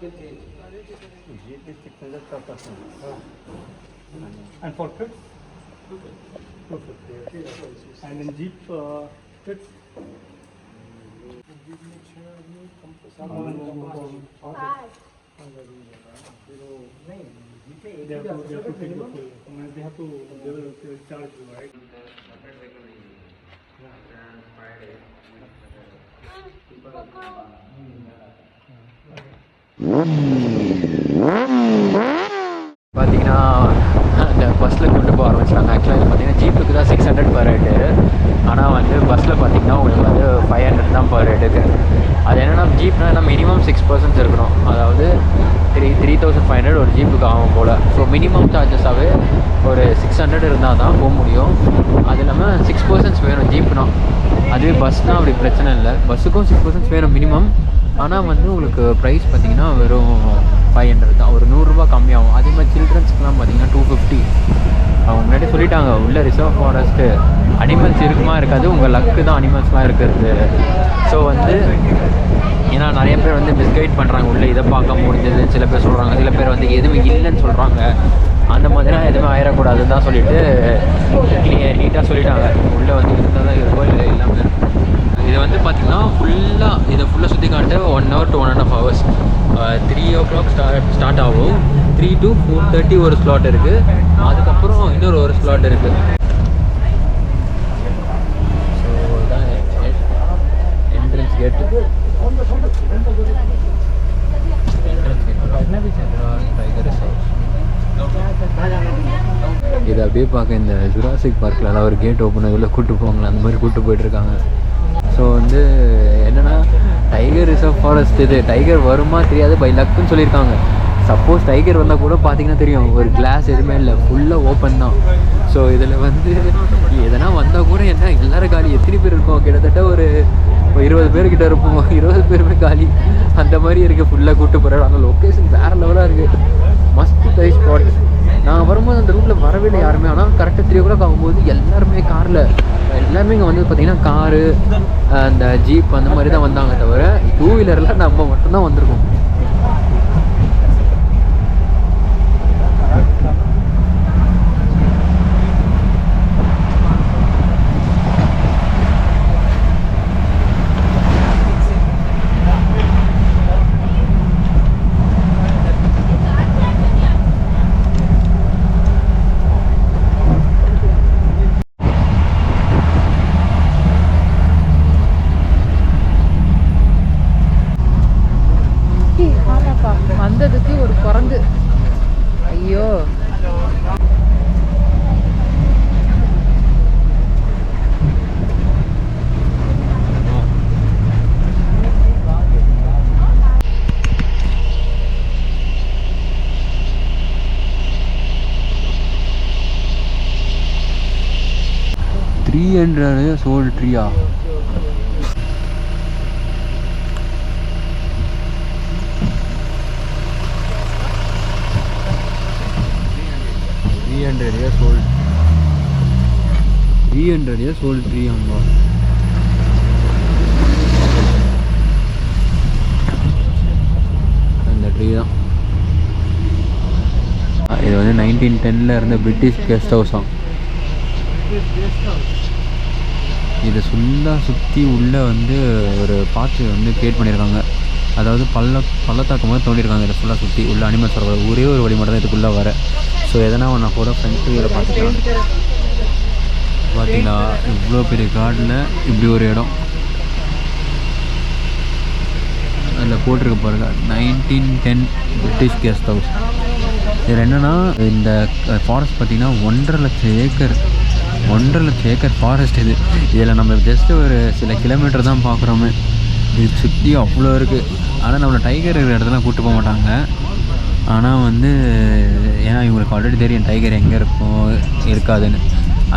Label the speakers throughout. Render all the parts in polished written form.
Speaker 1: Jeep is 600 per person.
Speaker 2: And for kids? 250. And in Jeep kids? They have to take the full. They have to charge you, right?
Speaker 3: பார்த்தீங்கன்னா அந்த பஸ்ஸில் கொண்டு போக ஆரம்பிச்சிட்டாங்க. ஆக்சுவலாக பார்த்தீங்கன்னா ஜீப்புக்கு தான் 600 per head. ஆனால் வந்து பஸ்ஸில் பார்த்தீங்கன்னா உங்களுக்கு வந்து 500 தான் per headக்கு. அது என்னென்னா ஜீப்னா என்ன மினிமம் 6% இருக்கணும். அதாவது 3,500 ஒரு ஜீப்புக்கு ஆகும் போல். ஸோ மினிமம் சார்ஜஸாகவே ஒரு 600 இருந்தால் தான் போக முடியும். அது இல்லாமல் 6% வேணும் ஜீப்னா. அதுவே பஸ்னால் அப்படி பிரச்சனை இல்லை. பஸ்ஸுக்கும் 6% வேணும் மினிமம். ஆனால் வந்து உங்களுக்கு ப்ரைஸ் பார்த்திங்கன்னா வெறும் 500 தான். ஒரு 100 ரூபா கம்மியாகும். அதே மாதிரி சில்ட்ரன்ஸ்க்குலாம் பார்த்திங்கன்னா 250. அவங்க முன்னாடி சொல்லிட்டாங்க உள்ள ரிசர்வ் ஃபாரஸ்ட்டு அனிமல்ஸ் இருக்குமா இருக்காது, உங்கள் லக்கு தான் அனிமல்ஸ்லாம் இருக்கிறது. ஸோ வந்து ஏன்னா நிறைய பேர் வந்து மிஸ்கைட் பண்ணுறாங்க, உள்ளே இதை பார்க்க முடிஞ்சதுன்னு சில பேர் சொல்கிறாங்க, சில பேர் வந்து எதுவுமே இல்லைன்னு சொல்கிறாங்க. அந்த மாதிரிலாம் எதுவுமே ஆயிடக்கூடாதுன்னு தான் சொல்லிவிட்டு நீட்டாக சொல்லிட்டாங்க உள்ளே வந்து இருந்தால் தான் இருக்கோ இல்லை இல்லாமல். இது வந்து பார்த்திங்கன்னா இதை ஃபுல்லாக சுற்றி காட்ட 1 hour to 1.5 hours. 3 o'clock start ஆகும். 3 to 4:30 ஒரு ஸ்லாட் இருக்குது. அதுக்கப்புறம் இன்னொரு ஒரு ஸ்லாட் இருக்குது. ஸோ இதான் என்ட்ரன்ஸ் கேட்டு. இதை அப்படியே பார்க்க இந்த ஜுராசிக் பார்க்கில் ஒரு கேட் ஓப்பன் ஆகல கூப்பிட்டு போவாங்களே அந்த மாதிரி கூப்பிட்டு போயிட்டுருக்காங்க. ஸோ வந்து என்னென்னா டைகர் ரிசர்வ் ஃபாரஸ்ட் இது. டைகர் வருமா தெரியாது, பை லக்குன்னு சொல்லியிருக்காங்க. சப்போஸ் டைகர் வந்தால் கூட பார்த்தீங்கன்னா தெரியும் ஒரு கிளாஸ் எதுவுமே இல்லை, ஃபுல்லாக ஓப்பன் தான். ஸோ இதில் வந்து எதனா வந்தால் கூட என்ன எல்லோரும் காலி. எத்தனை பேர் இருக்கோம்? கிட்டத்தட்ட ஒரு 20 பேர்கிட்ட இருப்போம். 20 பேருமே காலி அந்த மாதிரி இருக்குது. ஃபுல்லாக கூப்பிட்டு போகிறாங்க. அந்த லொக்கேஷன் வேறு லெவலாக இருக்குது. Must try spot. நாங்கள் வரும்போது அந்த ரூட்டில் வரவே இல்லை யாருமே. ஆனால் கரெக்டாக 3 o'clock ஆகும்போது எல்லாருமே காரில், எல்லாருமே இங்கே வந்து பார்த்திங்கன்னா காரு அந்த ஜீப் அந்த மாதிரி தான் வந்தாங்க தவிர 2 வீலரில் நம்ம மட்டும்தான் வந்திருக்கோம்.
Speaker 4: வந்ததுக்கு ஒரு குரங்கு. ஐயோ
Speaker 3: $300 old tree-ஆ? $300 old tree அம்மா. அந்த ட்ரீ தான். இது வந்து 1910 இருந்த பிரிட்டிஷ் கெஸ்ட் ஹவுஸாம். இதை ஃபுல்லாக சுற்றி உள்ளே வந்து ஒரு பாத்து வந்து க்ரியேட் பண்ணியிருக்காங்க. அதாவது பள்ளத்தாக்கு மாதிரி தோண்டியிருக்காங்க. இதை ஃபுல்லாக சுற்றி உள்ள அனிமல்ஸ் வர ஒரே ஒரு வழி மட்டும் தான் இதுக்குள்ளே வர. ஸோ எதனா ஒன்றா கூட ஃப்ரண்ட் வியூவில் பார்த்துக்கலாம். பார்த்தீங்களா இவ்வளோ பெரிய கார்டில் இப்படி ஒரு இடம் அதில் போட்டிருக்க பாருங்க 1910 பிரிட்டிஷ் கெஸ்ட் ஹவுஸ். இதில் என்னென்னா இந்த ஃபாரஸ்ட் பார்த்திங்கன்னா 1.5 லட்சம் ஏக்கர் ஃபாரஸ்ட் இது. இதில் நம்ம ஜஸ்ட்டு ஒரு சில கிலோமீட்டர் தான் பார்க்குறோமே. இது சுற்றி அவ்வளோ இருக்குது. ஆனால் நம்மளை டைகர் இருக்கிற இடத்துலாம் கூப்பிட்டு போக மாட்டாங்க. ஆனால் வந்து ஏன்னா இவங்களுக்கு ஆல்ரெடி தெரியும் டைகர் எங்கே இருக்கும் இருக்காதுன்னு.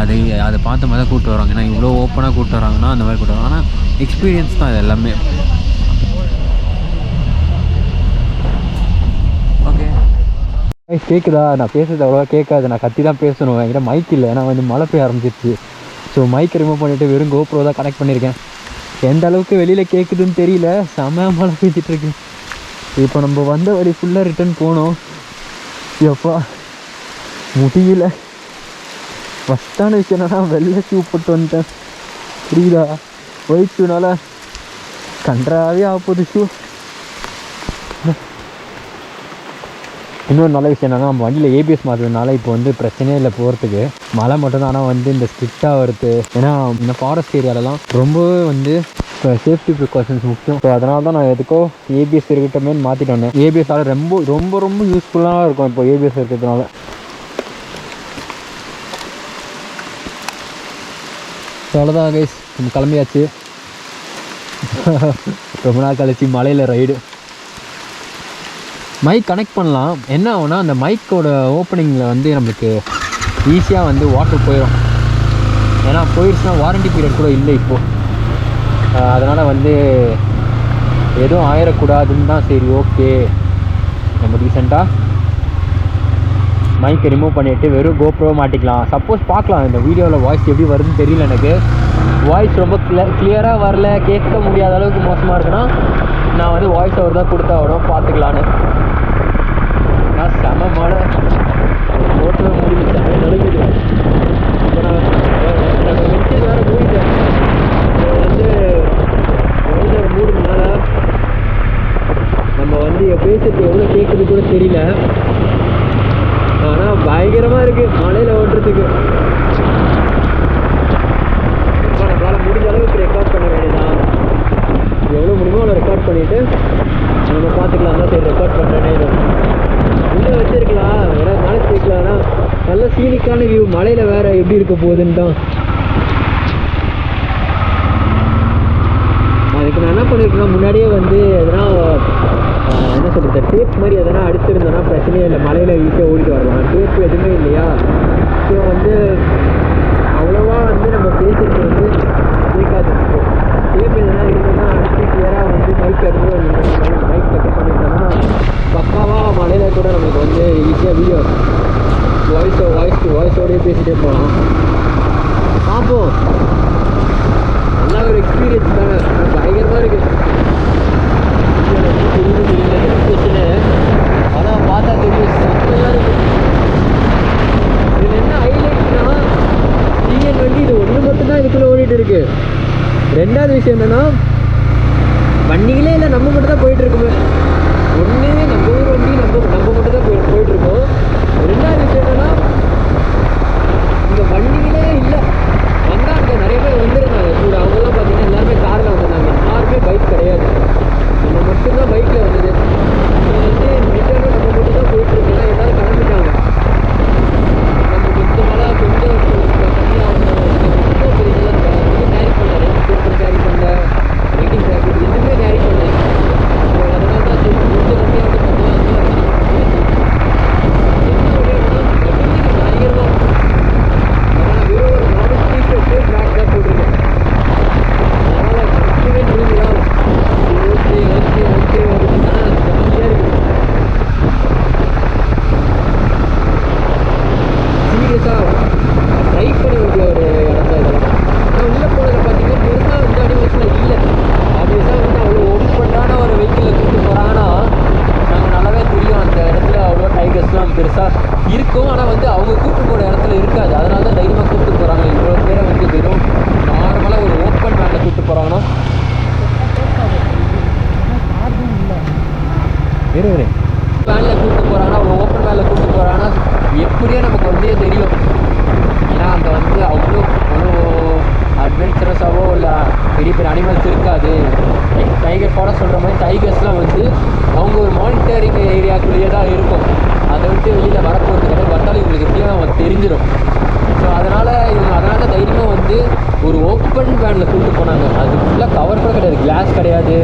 Speaker 3: அதை பார்த்த மாதிரி தான் கூப்பிட்டு வராங்க. ஏன்னா இவ்வளோ ஓப்பனாக கூப்பிட்டு வராங்கன்னா அந்த மாதிரி கூப்பிட்டு வராங்க. ஆனால் எக்ஸ்பீரியன்ஸ் தான் இது எல்லாமே. ஓகே கேட்குதா? நான் பேசுறது அவ்வளோவா கேட்காது. நான் கத்தி தான் பேசணும். என்கிட்ட மைக் இல்லை. ஏன்னா வந்து மழை பெய்ய ஆரம்பிச்சிருச்சு. ஸோ மைக் ரிமூவ் பண்ணிவிட்டு வெறும் GoPro தான் கனெக்ட் பண்ணியிருக்கேன். எந்த அளவுக்கு வெளியில் கேட்குதுன்னு தெரியல. செம்ம மழை பெய்ஞ்சிட்ருக்கு. இப்போ நம்ம வந்த வழி ஃபுல்லாக ரிட்டர்ன் போனோம். எப்பா முடியல. ஃபஸ்ட்டான விஷயம் என்னன்னா வெள்ளை ஷூ போட்டு வந்துட்டேன். புரியுதா? ஒயிட் ஷூனால கன்றாவே ஆகுது ஷூ. இன்னொரு நல்ல விஷயம் என்னென்னா நம்ம வண்டியில் ஏபிஎஸ் மாற்றுறதுனால இப்போ வந்து பிரச்சனையே இல்லை போகிறதுக்கு. மழை மட்டும்தான். ஆனால் வந்து இந்த ஸ்ட்ரிக்டாக வருது. ஏன்னா இந்த ஃபாரஸ்ட் ஏரியாலலாம் ரொம்பவே வந்து சேஃப்டி ப்ரிகாஷன்ஸ் முக்கியம். ஸோ அதனால தான் நான் எதுக்கோ ஏபிஎஸ் இருக்கட்டுமே மாற்றிட்டு வந்தேன். ஏபிஎஸ்ஸால் ரொம்ப ரொம்ப ரொம்ப யூஸ்ஃபுல்லாக இருக்கும் இப்போ ஏபிஎஸ் இருக்கிறதுனால. ஸோ அவ்வளோதான் கைஸ், நம்ம கிளம்பியாச்சு. ரொம்ப நாள் கழிச்சு மலையில் ரைடு. மைக் கனெக்ட் பண்ணலாம். என்ன ஆகுனா அந்த மைக்கோட ஓப்பனிங்கில் வந்து நம்மளுக்கு ஈஸியாக வந்து வாட்டர் போயிடும். ஏன்னா போயிடுச்சுன்னா வாரண்டி பீரியட் கூட இல்லை இப்போது. அதனால் வந்து எதுவும் ஆயிடக்கூடாதுன்னு தான் சரி ஓகே நம்ம ரீசெண்டாக மைக்கை ரிமூவ் பண்ணிவிட்டு வெறும் கோப்ரோ மாட்டிக்கலாம். சப்போஸ் பார்க்கலாம் இந்த வீடியோவில் வாய்ஸ் எப்படி வருதுன்னு தெரியல எனக்கு. வாய்ஸ் ரொம்ப கிளியராக வரல, கேட்க முடியாத அளவுக்கு மோசமாக இருக்குன்னா நான் வந்து வாய்ஸ் ஓவர் தான் கொடுத்தாகணும், பார்த்துக்கலான்னு. நான் செம மழை ஓட்டவே முடியல, செம நடுங்குது. இப்போ நான் வென்ச்சர் வேறு மூடிட்டேன். வந்து வென்ச்சர் மூடுனால நம்ம வந்து பேசுறது எவ்வளோ கேட்குறது கூட தெரியல. ஆனால் பயங்கரமாக இருக்குது மழையில் ஓட்டுறதுக்கு. இப்போ நம்மளால் முடிஞ்ச அளவுக்கு ரெக்கார்ட் பண்ண வேண்டியதான். எவ்வளோ முடியுமோ அவ்வளோ ரெக்கார்ட் பண்ணிவிட்டு நம்ம பார்த்துக்கலாம் தான். சரி ரெக்கார்ட் பண்ணுறேனே இது உள்ளே வச்சுருக்கலாம், வேறு மழை சேர்க்கலாம்னா நல்ல சீனிக்கான வியூ. மழையில் வேறு எப்படி இருக்க போகுதுன்னு தான். அதுக்கு நான் என்ன பண்ணியிருக்கேன்னா முன்னாடியே வந்து எதனா என்ன சொல்கிறது டேப் மாதிரி எதனா அடிச்சிருந்தோன்னா பிரச்சனையே இல்லை, மலையில் ஈஸியாக ஓடிட்டு வரலாம். டேப் எதுவுமே இல்லையா. ஸோ வந்து அவ்வளோவா வந்து நம்ம பேசுறது வந்து கேட்காது. டேப் எதனா இருந்ததுன்னா அடிச்சு கிளியராக வந்து மைக் எடுத்து மைக் செட்டப் பண்ணிட்டோம்னா பக்காவாக மலையில் கூட நமக்கு வந்து ஈஸியாக வீடியோ வாய்ஸோடய பேசிகிட்டே போகலாம். பார்ப்போம், நல்லா ஒரு எக்ஸ்பீரியன்ஸ் தானே. பயங்கரமாக இருக்குது. ஆனால் பார்த்தா தெரியும் செம்மையாக இருக்குது. இதில் என்ன ஹைலைட்னா டிஎன் வண்டி இது ஒன்று மட்டும்தான் இதுக்குள்ளே ஓடிட்டு இருக்கு. ரெண்டாவது விஷயம் என்னென்னா வண்டிகளே இல்லை, நம்ம மட்டும் தான் போயிட்டுருக்குமே. ஒன்று நம்ம ஊர் வண்டி நம்ம மட்டும் தான் போயிட்டுருக்கோம். ரெண்டாவது விஷயம் என்னென்னா இந்த வண்டிகளே இல்லை. வந்தாங்க நிறைய பேர் வந்துருந்தாங்க கூட. அவங்களாம் பார்த்தீங்கன்னா எல்லாருமே காரில் வந்திருந்தாங்க. யாருமே பைக் கிடையாது. நம்ம மட்டும்தான் பைக்கில் வந்தது. வந்து ரிட்டர்னும் நம்ம மட்டும் தான் போயிட்டுருக்கோம். எல்லாரும் கிளம்பிட்டாங்க. நம்ம கொஞ்சம் மழை கொஞ்சம் கம்மியாக ரொம்ப பெரிய கேரி பண்ணார். பேப்பர் கேரி பண்ணல, ரைட்டிங் ஜாக்கெட் எதுவுமே கேரி பண்ணல. அதனால தான் சரி கொஞ்சம் கம்மியாக வந்து பண்ணலாம். என்ன விளையாடுனா கட்டுறதுக்கு பயங்கரமாக அதனால் வெறும் ஒரு நார்மல் டீஷர்ட்டு ட்ராக் தான் போட்டிருக்கேன். அதனால் கட்டவே முடியல. ஓகே அப்படின்னா ஜாலியாக இருக்குது. சீரியஸாக ட்ரை பண்ண வேண்டிய ஒரு இடம் தான் இதெல்லாம். ஆனால் உள்ளே போனதில் பார்த்தீங்கன்னா பெருசாக வந்து அனிமல்ஸ்லாம் இல்லை. ஆப்வியஸாக வந்து அவ்வளோ ஓப்பனான ஒரு வெஹிக்கிளில் கூப்பிட்டு போகிறாங்கன்னா நாங்கள் நல்லாவே தெரியும் அந்த இடத்துல அவ்வளோ டைகர்ஸ்லாம் பெருசாக இருக்கும். ஆனால் வந்து அவங்க கூப்பிட்டு போகிற இடத்துல இருக்காது. அதனால தான் தைரியமாக கூப்பிட்டு போகிறாங்க. இவ்வளோ பேரை வந்து வெறும் நார்மலாக ஒரு ஓப்பன் வேனில் கூப்பிட்டு போகிறாங்கன்னா வேனில் கூப்பிட்டு போகிறாங்கன்னா ஒரு ஓப்பன் வேனில் கூப்பிட்டு போகிறாங்கன்னா எப்படியோ நமக்கு வந்து தெரியும். ஏன்னா அங்கே வந்து அவ்வளோ அட்வென்ச்சரஸாகவோ இல்லை பெரிய பெரிய அனிமல்ஸ் இருக்காது. லைக் டைகர் ஃபாரஸ்ட் சொல்கிற மாதிரி டைகர்ஸ்லாம் வந்து அவங்க ஒரு மானிட்டரிங் ஏரியாக்குள்ளேயே தான் இருக்கும். அதை விட்டு வெளியில் வரப்போகிறது கிடையாது. வந்தாலும் இவங்களுக்கு எப்படியும் நமக்கு தெரிஞ்சிடும். ஸோ அதனால் தான் தைரியமாக வந்து ஒரு ஓப்பன் வேனில் கூப்பிட்டு போனாங்க. அது ஃபுல்லாக கவர் கூட கிடையாது, கிளாஸ் கிடையாது,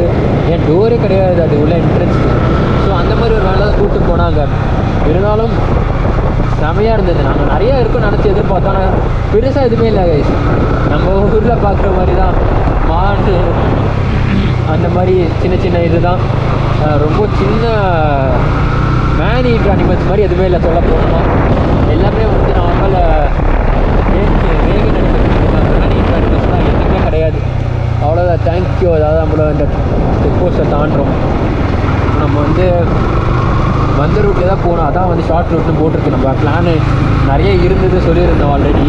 Speaker 3: ஏன் டோரே கிடையாது அது உள்ள என்ட்ரன்ஸ். ஸோ அந்த மாதிரி ஒரு வேனில் தான் கூப்பிட்டு போனாங்க. இருந்தாலும் செமையாக இருந்தது. நாங்கள் நிறையா இருக்கும்னு நினச்சி எதிர்பார்த்தோம். ஆனால் பெருசாக எதுவுமே இல்லை கைஸ். நம்ம ஊரில் பார்க்குற மாதிரி தான் மாடு அந்த மாதிரி சின்ன சின்ன இது தான். ரொம்ப சின்ன மேன் ஈட் அனிமல்ஸ் மாதிரி எதுவுமே இல்லை சொல்ல போனோமா. எல்லாமே வந்து நார்மல் வேகன் அனிமல்ஸ், மேன் ஈட் அனிமல்ஸ்லாம் எதுவுமே கிடையாது. அவ்வளோதான். தேங்க்யூ. அதாவது நம்மளோட அந்த செக் போஸ்ட்டை தாண்டுறோம். நம்ம வந்து வந்த ரூட்டில் தான் போகணும். அதான் வந்து ஷார்ட் ரூட்னு போட்டிருக்கு. நம்ம பிளானு நிறைய இருந்தது சொல்லியிருந்தோம் ஆல்ரெடி.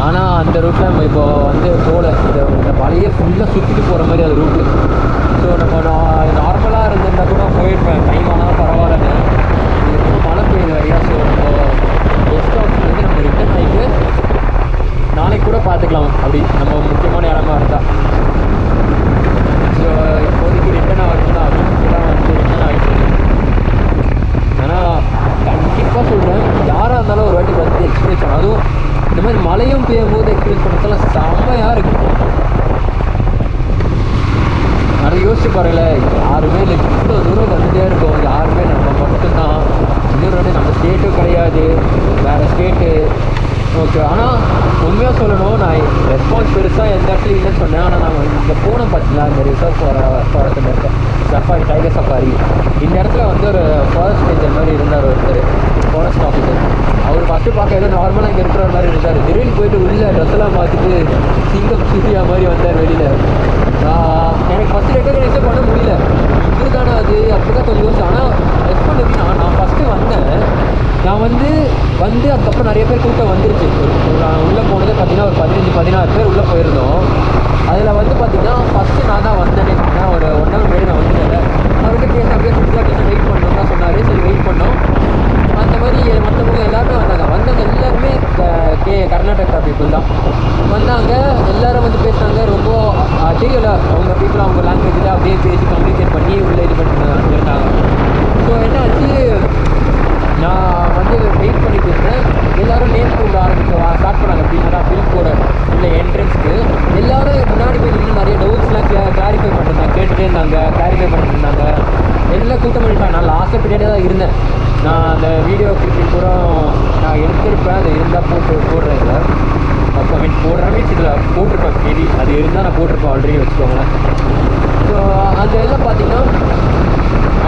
Speaker 3: ஆனால் அந்த ரூட்டில் நம்ம இப்போ வந்து போகல. இந்த மலையே ஃபுல்லாக சுற்றிட்டு போகிற மாதிரி அது ரூட்டு. ஸோ நம்ம நார்மலாக இருந்திருந்தா கூட போயிருப்பேன், டைம் ஆனால் பரவாயில்லன்னு. இது மழை பெய்யுது நிறையா. ஸோ நம்ம பெஸ்ட் ஆப்ஷன் வந்து நம்ம ரிட்டர்ன் ஆகிட்டு நாளைக்கு கூட பார்த்துக்கலாம். அப்படி நம்ம முக்கியமான இடமா இருந்தால். ஸோ இப்போதைக்கு ரிட்டர்ன் ஆகணும் தான். அதுதான் வந்து ரிட்டர்ன் ஆகிட்டு. ஆனால் கண்டிப்பாக சொல்கிறேன், யாராக இருந்தாலும் ஒரு வாட்டி வந்து எக்ஸ்பீரியன்ஸ் பண்ணணும். அதுவும் இந்த மாதிரி மழையும் பெய்யும் போது எக்ஸ்பீரியன்ஸ் பண்ணுறதுலாம் செம்மையாக இருக்குது. அதை யோசிச்சு பாருங்களேன், யாருமே இல்லை, இவ்வளோ தூரம் வந்துகிட்டே இருக்கும். யாருமே நம்ம மட்டும்தான். இன்னொரு வாட்டி நம்ம ஸ்டேட்டும் கிடையாது, வேறு ஸ்டேட்டு. ஓகே, ஆனால் உண்மையாக சொல்லணும், நான் ரெஸ்பான்ஸ் பெருசாக எந்த இடத்துல இல்லைன்னு சொன்னேன். ஆனால் நாங்கள் இங்கே போனோம் பார்த்தீங்களா, இந்த ரிசர்வ் ஃபாரஸ்ட்டில் இருக்க சஃபாரி, டைகர் சஃபாரி. இந்த இடத்துல வந்து ஒரு ஃபாரஸ்ட் ரேஞ்சர் மாதிரி இருந்தார் ஒருத்தர், ஃபாரஸ்ட் ஆஃபீஸர். அவர் ஃபஸ்ட்டு பார்க்க ஏதோ நார்மலாக இங்கே இருக்கிற மாதிரி இருந்தார். திடீர்னு போயிட்டு உள்ள ட்ரெஸ்ஸெல்லாம் பார்த்துட்டு சிங்கம் சூரியா மாதிரி வந்தார் வெளியில். எனக்கு ஃபஸ்ட்டு ரெக்கக்னைஸே பண்ண முடியல. இவர் தானே அது அப்படி தான் கொஞ்சம் யோசிச்சு. ஆனால் ரெஸ்பாண்ட் எப்படின்னா, நான் ஃபஸ்ட்டு வந்தேன். நான் வந்து அதுக்கப்புறம் நிறைய பேர் கூட்டம் வந்துருச்சு. உள்ளே போனது பார்த்தீங்கன்னா ஒரு 15-16 பேர் உள்ளே போயிருந்தோம். அதில் வந்து பார்த்தீங்கன்னா ஃபஸ்ட்டு நான் தான் வந்தேனே. நான் ஒரு 1 hour முன்னாடி நான் வந்துட்டேன். அவர்கிட்ட பேச அப்படியே வெயிட் பண்ணணும் தான் சொன்னார். சரி வெயிட் பண்ணோம். அந்த மாதிரி மற்றவங்க எல்லாருமே வந்தவங்க எல்லாருமே கர்நாடகா பீப்புள் தான் வந்தாங்க. எல்லோரும் வந்து பேசினாங்க. ரொம்ப தெரியல, அவங்க பீப்புள் அவங்க லாங்குவேஜில் அப்படியே பேசி கம்யூனிகேட் பண்ணி உள்ளே இது பண்ணி இருந்தாங்க. ஸோ என்ன ஆச்சு, நான் வந்து வெயிட் பண்ணிட்டு இருந்தேன். எல்லோரும் நேம் கூப்பிட ஸ்டார்ட் பண்ணாங்க. அப்படின்னா பில் போட உள்ள என்ட்ரன்ஸ்க்கு எல்லோரும் முன்னாடி போய் இன்னும் நிறைய டவுட்ஸ்லாம் கிளாரிஃபை பண்ணிருந்தாங்க, கேட்டுகிட்டே இருந்தாங்க, கிளாரிஃபை பண்ணிட்டு இருந்தாங்க. எல்லாம் கூட்டம் பண்ணிட்டாங்க. நான் லாஸ்ட்டாக பின்னாடி தான் இருந்தேன். நான் அந்த வீடியோ கிளிப்பிங் கூட நான் எடுத்திருப்பேன். அது இருந்தால் போடுறேன். இல்லை அப்போ போடுறேன் மீன்ஸ் இதில் போட்டிருப்பேன். மேபி அது இருந்தால் நான் போட்டிருப்பேன் ஆல்ரெடி வச்சுக்கோங்களேன். ஸோ அந்த எல்லாம் பார்த்தீங்கன்னா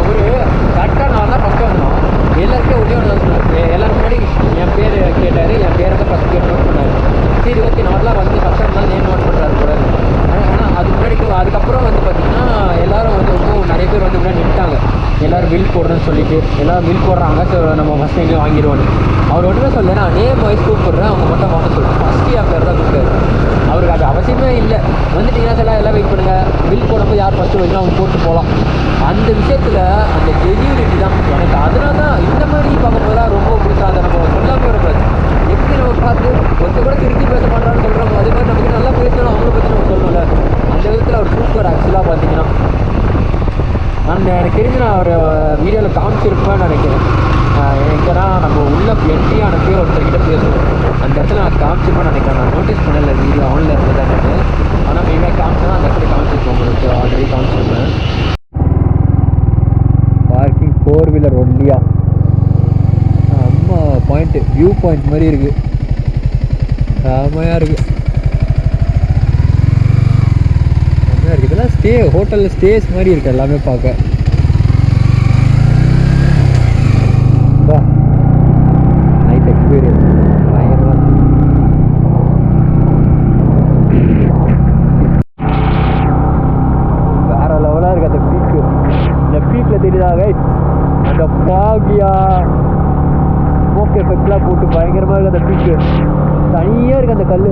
Speaker 3: அவர் கரெக்டாக நான் தான் ஃபஸ்ட்டு வந்தோம். எல்லாருக்கும் ஒரே ஒரு தான் சொன்னார். எல்லாரும் முன்னாடி என் பேர் கேட்டார். என் பேரை தான் ஃபஸ்ட் பேர் நோட் பண்ணார். சரி ஓகே, நார்மலாக வந்து ஃபஸ்ட்டாக இருந்தாலும் நேம் நோட் பண்ணுறாரு கூட. ஆனால் அது முன்னாடி அதுக்கப்புறம் வந்து பார்த்திங்கன்னா எல்லோரும் வந்து ரொம்ப நிறைய பேர் வந்து முன்னாடி நின்ட்டாங்க. எல்லோரும் பில் போடணும்னு சொல்லிட்டு எல்லோரும் பில் போடுறாங்க. ஸோ நம்ம ஃபஸ்ட் எங்கேயும் வாங்கிடுவோன்னு அவர் ஒன்றுமே சொல்லலை. நான் நேம் வைஸ் கூப்பிட்றேன், அவங்க மட்டும் வாங்க சொல்லிட்டு ஃபஸ்ட்டு என் பேர் தான் கூப்பிட்டாரு. அவருக்கு அது அவசியமே இல்லை. வந்துட்டீங்கன்னா எல்லாம் வெயிட் பண்ணுங்கள், பில் போடும்போது யார் ஃபஸ்ட்டு வைக்கணும் அவங்க போட்டு போகலாம். அந்த விஷயத்தில் அந்த ஜென்யூனிட்டி தான் எனக்கு. அதனால தான் இந்த மாதிரி பார்க்கும்போது தான் ரொம்ப பிடிக்காத. நம்ம சொல்லாமல் வரக்கூடாது. எப்படி நம்ம பார்த்து கொஞ்சம் கூட திருப்பி பேச மாட்டான்னு சொல்கிறோம். அதே மாதிரி நமக்கு நல்லா பேசணும், அவங்கள பற்றி நம்ம சொல்லணும்ல. அந்த விதத்தில் அவர் சூப்பர். ஆக்சுவலாக பார்த்தீங்கன்னா எனக்கு தெரிஞ்சு நான் ஒரு வீடியோவில் காமிச்சிருப்பேன்னு நினைக்கிறேன். எங்கன்னா நம்ம உள்ள என்ட்ரியான பேர் ஒருத்தர்கிட்ட பேசணும். அந்த இடத்துல நான் காமிச்சிருப்பேன்னு நினைக்கிறேன். நான் நோட்டீஸ் பண்ணல, வீடியோ ஆனில் இருந்ததான். ஆனால் மெயினாக காமிச்சேன்னா அந்த இடத்துல காமிச்சிருப்பேன். உங்களுக்கு ஆல்ரெடி காமிச்சிருப்பேன். பார்க்கிங் 4 வீலர் ஒன்லியா. அம்மா பாயிண்ட்டு வியூ பாயிண்ட் மாதிரி இருக்குது. செம்மையாக இருக்குது. செம்மையாக இருக்குது. இதெல்லாம் ஸ்டே ஹோட்டலில் ஸ்டேஸ் மாதிரி இருக்குது எல்லாமே பார்க்க. நைட் எக்ஸ்பீரியன்ஸ் பயங்கரமாக. வேறு லெவலாக இருக்குது அந்த பீக்கு. இந்த பீக்கில் தெரியுதா கைஸ், அந்த ஃபாகியா ஸ்மோக் எஃபெக்ட்லாம் போட்டு பயங்கரமாக இருக்குது அந்த பீக்கு. தனியாக இருக்குது அந்த கல்.